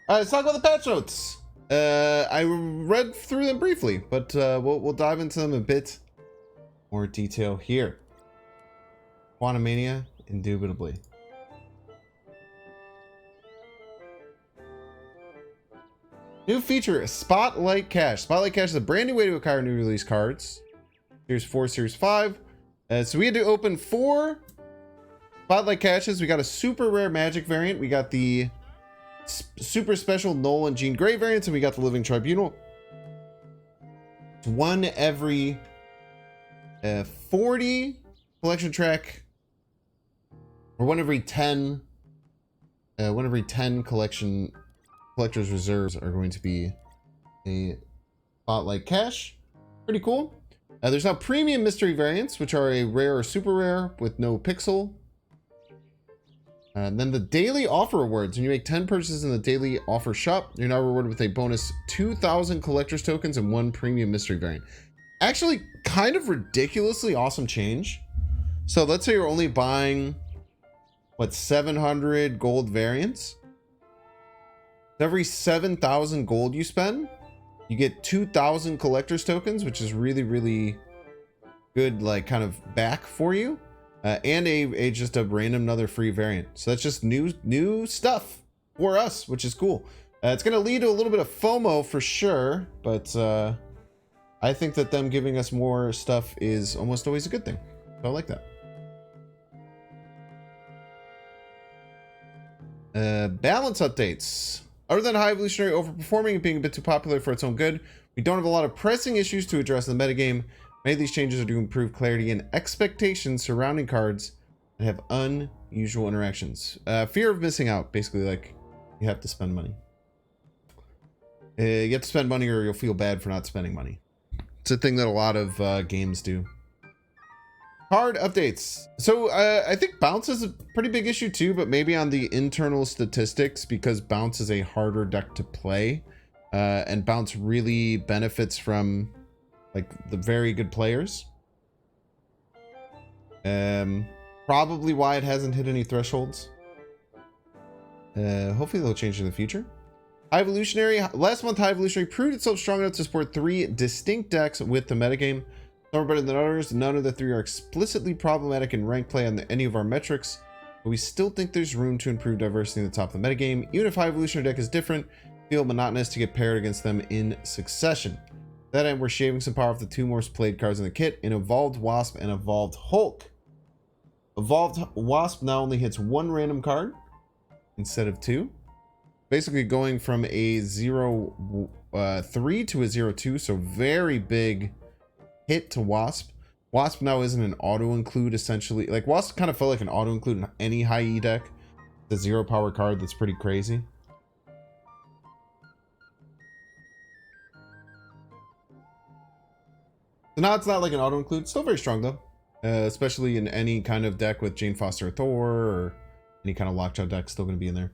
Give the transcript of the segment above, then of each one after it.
Let's talk about the patch notes. I read through them briefly, but we'll dive into them a bit more detail here. Quantumania, indubitably. New feature, Spotlight Cache. Spotlight Cache is a brand new way to acquire new release cards. Series 4, Series 5. So we had to open 4 Spotlight Caches. We got a super rare magic variant. We got the super special Null and Jean Grey variants, and we got the Living Tribunal. One every 40 collection track, or one every 10 collector's reserves are going to be a Spotlight Cache. Pretty cool. There's now premium mystery variants, which are a rare or super rare with no pixel. And then the daily offer rewards. When you make 10 purchases in the daily offer shop, you're now rewarded with a bonus 2,000 collector's tokens and 1 premium mystery variant. Actually, kind of ridiculously awesome change. So let's say you're only buying, what, 700 gold variants. Every 7,000 gold you spend, you get 2,000 collector's tokens, which is really, really good, like, kind of back for you. And just a random another free variant. So that's just new stuff for us, which is cool. It's going to lead to a little bit of FOMO for sure, but I think that them giving us more stuff is almost always a good thing. So I like that. Balance updates. Other than High Evolutionary overperforming and being a bit too popular for its own good, we don't have a lot of pressing issues to address in the metagame. Many of these changes are to improve clarity and expectations surrounding cards that have unusual interactions. Fear of missing out, basically, like, you have to spend money. You have to spend money or you'll feel bad for not spending money. It's a thing that a lot of games do. Card updates. So I think bounce is a pretty big issue too, but maybe on the internal statistics, because bounce is a harder deck to play, and bounce really benefits from like the very good players. Probably why it hasn't hit any thresholds. Hopefully they'll change in the future. High Evolutionary. Last month, High Evolutionary proved itself strong enough to support 3 distinct decks with the metagame. Some are better than others. None of the 3 are explicitly problematic in rank play on any of our metrics, but we still think there's room to improve diversity in the top of the metagame. Even if High Evolutionary deck is different, feel monotonous to get paired against them in succession. To that end, we're shaving some power off the 2 most played cards in the kit, in Evolved Wasp and Evolved Hulk. Evolved Wasp now only hits 1 random card instead of 2. Basically going from a 0-3 to a 0-2, so very big hit to Wasp. Wasp now isn't an auto-include, essentially. Like, Wasp kind of felt like an auto-include in any high E deck. The 0 power card that's pretty crazy. So now it's not like an auto-include. Still very strong, though. Especially in any kind of deck with Jane Foster or Thor, or any kind of Lockjaw deck, still going to be in there.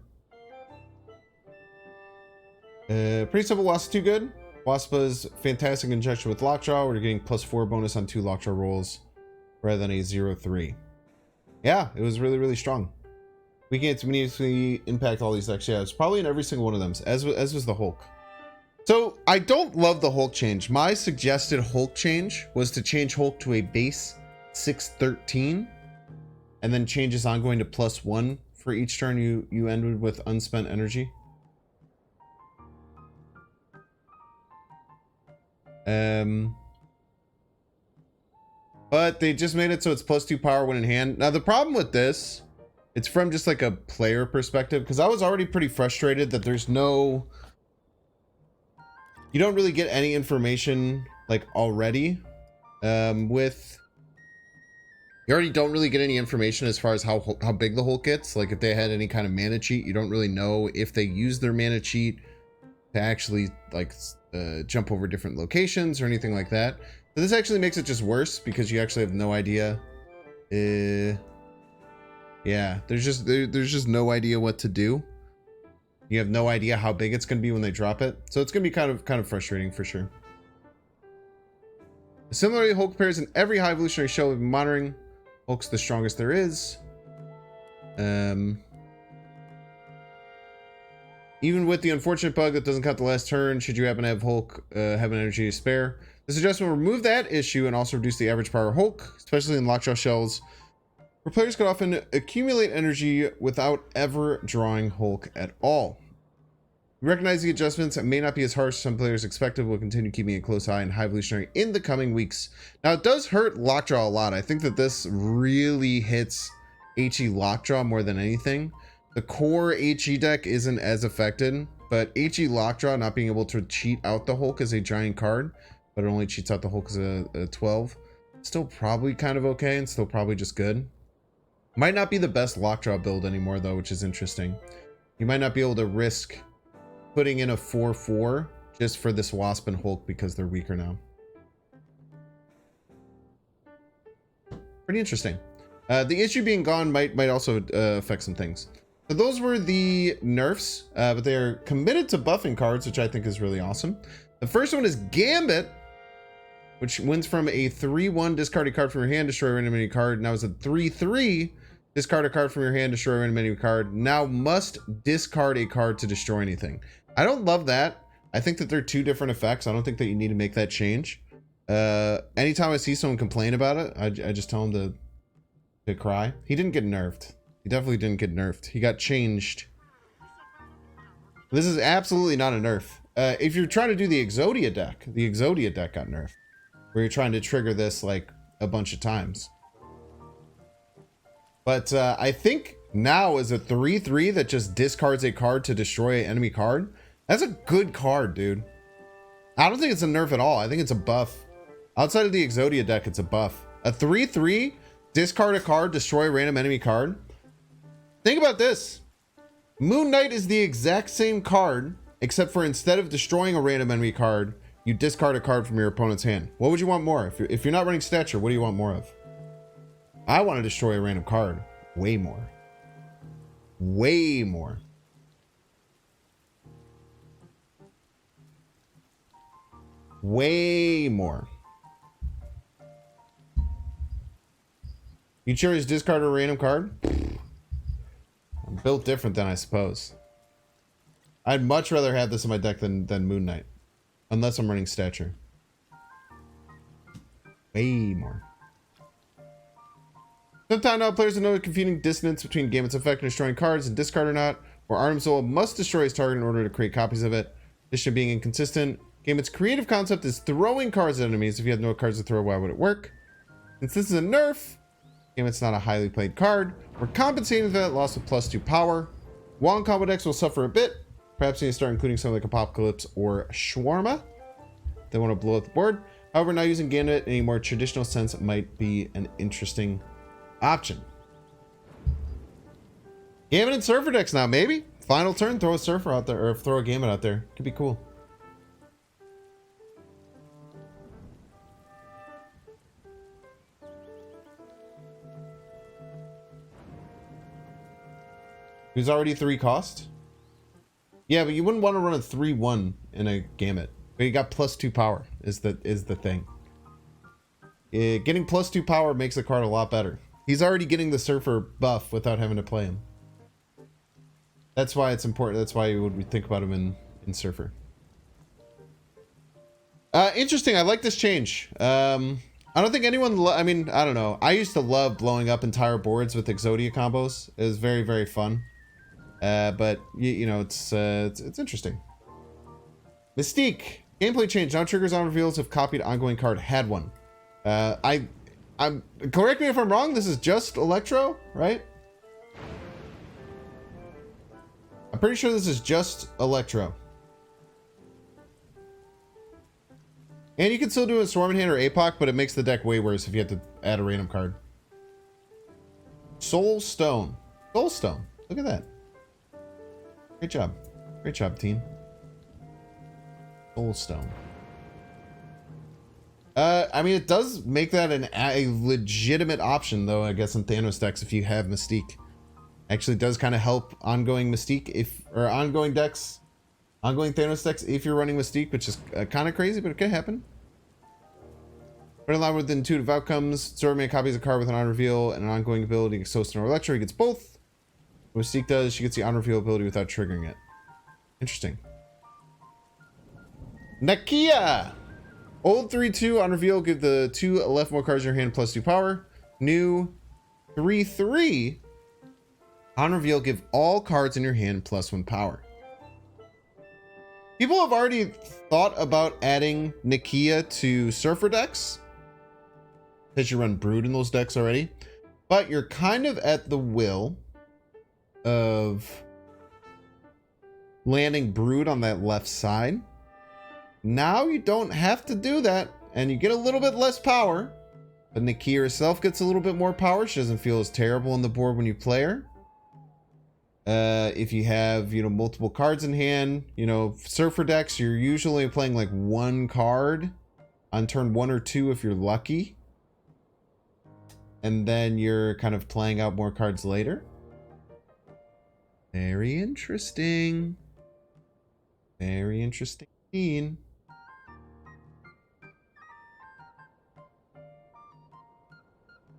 Pretty simple. Wasp 2 good. Waspa's fantastic in conjunction with Lockjaw. We're getting +4 bonus on 2 Lockjaw rolls rather than a 0-3. Yeah, it was really, really strong. We can't immediately impact all these decks. Yeah, it's probably in every single one of them, as was the Hulk. So I don't love the Hulk change. My suggested Hulk change was to change Hulk to a base 613 and then change his ongoing to +1 for each turn you ended with unspent energy. But they just made it so it's +2 power when in hand. Now the problem with this, it's from just like a player perspective, because I was already pretty frustrated that there's no, you don't really get any information like already. You already don't really get any information as far as how big the Hulk gets. Like if they had any kind of mana cheat, you don't really know if they use their mana cheat to actually like jump over different locations or anything like that. So this actually makes it just worse because you actually have no idea. Yeah, there's just no idea what to do. You have no idea how big it's going to be when they drop it. So it's going to be kind of frustrating for sure. Similarly, Hulk appears in every High Evolutionary show we've been monitoring. Hulk's the strongest there is. Even with the unfortunate bug that doesn't count the last turn, should you happen to have Hulk have an energy to spare. This adjustment will remove that issue and also reduce the average power of Hulk, especially in lockjaw shells, where players could often accumulate energy without ever drawing Hulk at all. We recognize the adjustments may not be as harsh as some players expected. We'll continue keeping a close eye on High Evolutionary in the coming weeks. Now, it does hurt Lockjaw a lot. I think that this really hits HE Lockjaw more than anything. The core HE deck isn't as affected, but HE Lockjaw not being able to cheat out the Hulk as a giant card, but it only cheats out the Hulk as a 12, still probably kind of okay and still probably just good. Might not be the best Lockjaw build anymore, though, which is interesting. You might not be able to risk putting in a 4/4 just for this Wasp and Hulk because they're weaker now. Pretty interesting. The issue being gone might also affect some things. So those were the nerfs, but they are committed to buffing cards, which I think is really awesome. The first one is Gambit, which wins from a 3/1 discard a card from your hand, destroy a random enemy card. Now it's a 3/3 discard a card from your hand, destroy a random enemy card. Now must discard a card to destroy anything. I don't love that. I think that they're two different effects. I don't think that you need to make that change. Anytime I see someone complain about it, I just tell them to cry. He didn't get nerfed. He definitely didn't get nerfed. He got changed. This is absolutely not a nerf. If you're trying to do the Exodia deck got nerfed, where you're trying to trigger this like a bunch of times. But I think now is a 3/3 that just discards a card to destroy an enemy card. That's a good card, dude. I don't think it's a nerf at all. I think it's a buff. Outside of the Exodia deck, it's a buff. A 3/3, discard a card, destroy a random enemy card. Think about this. Moon Knight is the exact same card, except for instead of destroying a random enemy card, you discard a card from your opponent's hand. What would you want more? If you're not running Stature, what do you want more of? I want to destroy a random card. Way more. Way more. Way more. You choose discard a random card? I'm built different than I suppose. I'd much rather have this in my deck than Moon Knight. Unless I'm running Stature. Way more. Sometimes now players know the confusing dissonance between Gambit's effect and destroying cards and discard or not, where Armzol must destroy his target in order to create copies of it. This should being inconsistent. Gambit's creative concept is throwing cards at enemies. If you had no cards to throw, why would it work? Since this is a nerf, Gambit's not a highly played card. We're compensating for that loss with +2 power. Wong combo decks will suffer a bit. Perhaps you need to start including something like Apocalypse or Shawarma. They want to blow up the board. However, not using Gambit in a more traditional sense might be an interesting option. Gambit and Surfer decks now, maybe. Final turn, throw a Surfer out there, or throw a Gambit out there. Could be cool. He's already 3 cost. Yeah, but you wouldn't want to run a 3/1 in a Gambit. But you got +2 power is the thing. Getting +2 power makes the card a lot better. He's already getting the Surfer buff without having to play him. That's why it's important. That's why we think about him in Surfer. Interesting. I like this change. I don't think anyone... I mean, I don't know. I used to love blowing up entire boards with Exodia combos. It was very, very fun. But, you know, it's interesting. Mystique. Gameplay change. Now triggers on reveals if copied ongoing card had one. I'm correct me if I'm wrong. This is just Electro, right? I'm pretty sure this is just Electro. And you can still do a Swarm in hand or APOC, but it makes the deck way worse if you have to add a random card. Soul Stone. Soul Stone. Look at that. Great job. Great job, team. Soul Stone. I mean, it does make that a legitimate option, though, I guess, in Thanos decks if you have Mystique. Actually does kind of help ongoing Mystique or ongoing decks, ongoing Thanos decks if you're running Mystique, which is kind of crazy, but it can happen. But in line with intuitive outcomes, Zorman copies a card with an on reveal and an ongoing ability against Soulstone or Electro. He gets both. What Mystique does, she gets the on reveal ability without triggering it. Interesting. Nakia! Old 3-2 on reveal, give the 2 leftmost cards in your hand +2 power. New 3-3 on reveal, give all cards in your hand +1 power. People have already thought about adding Nakia to Surfer decks, because you run Brood in those decks already. But you're kind of at the will of landing Brood on that left side. Now you don't have to do that, and you get a little bit less power. But Nakia herself gets a little bit more power. She doesn't feel as terrible on the board when you play her. If you have, you know, multiple cards in hand, you know, Surfer decks, you're usually playing like 1 card on turn 1 or 2 if you're lucky. And then you're kind of playing out more cards later. Very interesting. Very interesting. He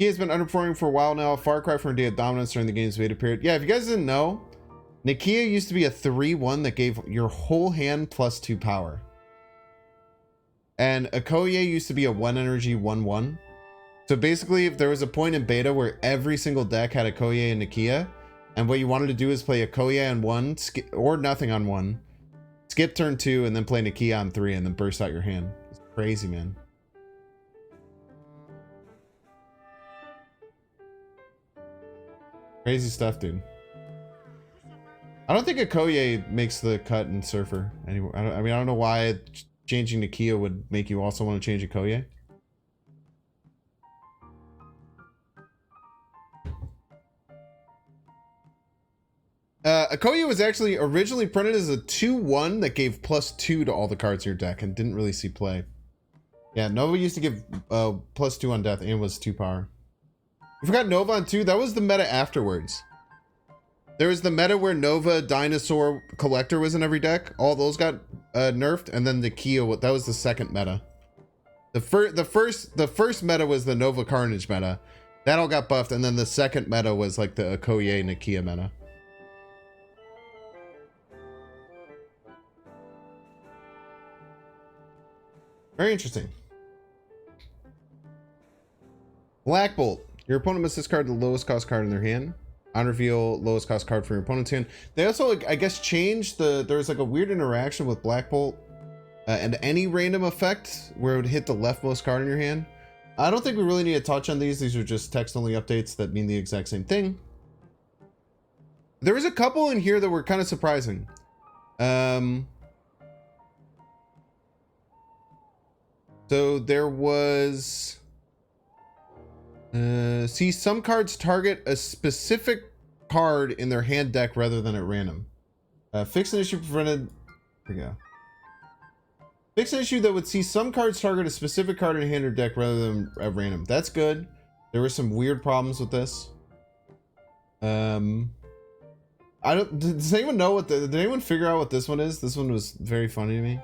has been underperforming for a while now. Far cry from a day of dominance during the game's beta period. Yeah, if you guys didn't know, Nakia used to be a 3-1 that gave your whole hand +2 power. And Okoye used to be a 1 energy 1-1. So basically, if there was a point in beta where every single deck had Okoye and Nakia, and what you wanted to do is play Okoye on 1, or nothing on 1, skip turn 2, and then play Nakia on 3, and then burst out your hand. It's crazy, man. Crazy stuff, dude. I don't think Okoye makes the cut in Surfer anymore. I mean, I don't know why changing Nakia would make you also want to change Okoye. Okoye was actually originally printed as a 2-1 that gave +2 to all the cards in your deck and didn't really see play. Yeah, Nova used to give +2 on death and was 2 power. You forgot Nova on 2? That was the meta afterwards. There was the meta where Nova, Dinosaur, Collector was in every deck. All those got nerfed, and then the Nakia, that was the second meta. The first meta was the Nova Carnage meta. That all got buffed, and then the second meta was like the Okoye Nakia meta. Very interesting. Black Bolt. Your opponent must discard the lowest cost card in their hand. On reveal, lowest cost card from your opponent's hand. They also, like, I guess, changed there's like a weird interaction with Black Bolt and any random effect where it would hit the leftmost card in your hand. I don't think we really need to touch on these. These are just text-only updates that mean the exact same thing. There was a couple in here that were kind of surprising. So there was... see, some cards target a specific card in their hand deck rather than at random. Fix an issue prevented... Here we go. Fix an issue that would see some cards target a specific card in a hand or deck rather than at random. That's good. There were some weird problems with this. I don't... Does anyone know what did anyone figure out what this one is? This one was very funny to me.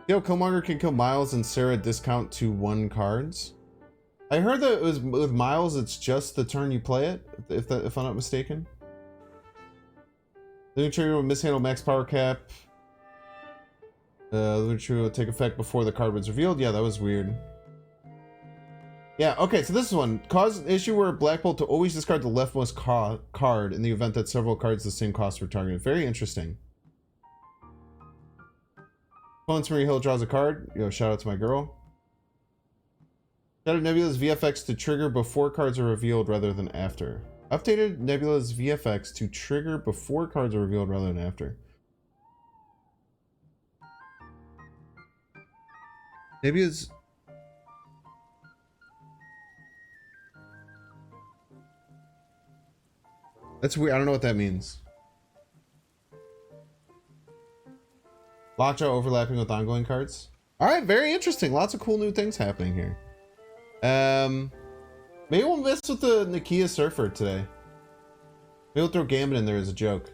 Yo, Killmonger can kill Miles and Sarah discount to 1 cards. I heard that it was with Miles, it's just the turn you play it, if I'm not mistaken. Living Trigger will mishandle max power cap. Living Trigger will take effect before the card was revealed. Yeah, that was weird. Yeah, okay, so this one. Cause an issue where Black Bolt to always discard the leftmost card in the event that several cards the same cost were targeted. Very interesting. Once Marie Hill draws a card. Yo, shout out to my girl. Updated Nebula's VFX to trigger before cards are revealed rather than after. Updated Nebula's VFX to trigger before cards are revealed rather than after. Nebula's... That's weird. I don't know what that means. Lockjaw overlapping with ongoing cards. Alright, very interesting. Lots of cool new things happening here. Maybe we'll mess with the Nakia Surfer today. Maybe we'll throw Gambit in there as a joke.